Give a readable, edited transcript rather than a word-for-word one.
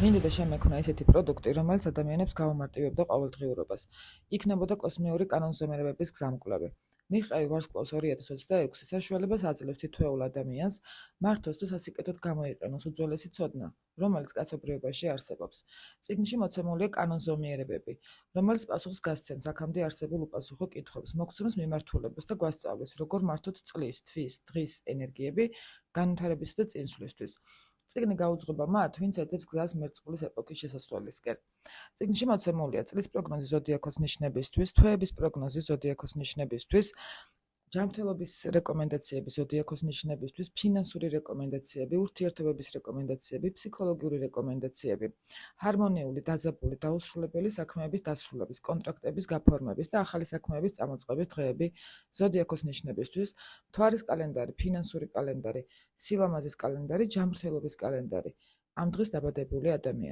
მინდა და შემექმნა ესეთი პროდუქტი, რომელიც ადამიანებს გაუმარტივებდა ყოველდღიურობას. იქნებოდა კოსმიური კანონზომიერებების გზამკვლევი. მიხაილ ვარსკვლავს 2026 საშუალებას აძლევს თითოეულ ადამიანს მართოს და სასიკეთოდ გამოიყენოს უძველესი ცოდნა, რომელიც კაცობრიობაში არსებობს. წიგნში მოცემულია კანონზომიერებები, რომელიც პასუხს გასცემს აქამდე არსებულ უპასუხო კითხვებს, მოგცემს მიმართულებას და გვასწავლის, როგორ მართოთ წლის, თვის, დღის ენერგიები განვითარებისა და წინსვლისთვის. წიგნი გაუძღვება მათ, ვინც ეძებს გზას მერწყულის ეპოქის შესასვლელისკენ. წიგნში მოცემულია წლის პროგნოზი ზოდიაქოს ნიშნებისთვის, თვეების პროგნოზი ზოდიაქოს ნიშნებისთვის, ჯანმრთელობის რეკომენდაციები ზოდიაქოს ნიშნებისთვის, ფინანსური რეკომენდაციები, ურთიერთობების რეკომენდაციები, ფსიქოლოგიური რეკომენდაციები, ჰარმონიული, დაძაბული, დაუსრულებელი საქმეების დასრულების, კონტრაქტების გაფორმების და ახალი საქმეების წამოწყების დღეები ზოდიაქოს ნიშნებისთვის, მთვარის კალენდარი, ფინანსური კალენდარი, სილამაზის კალენდარი, ჯანმრთელობის კალენდარი. ამ დღეს დაბადებული ადამიანი.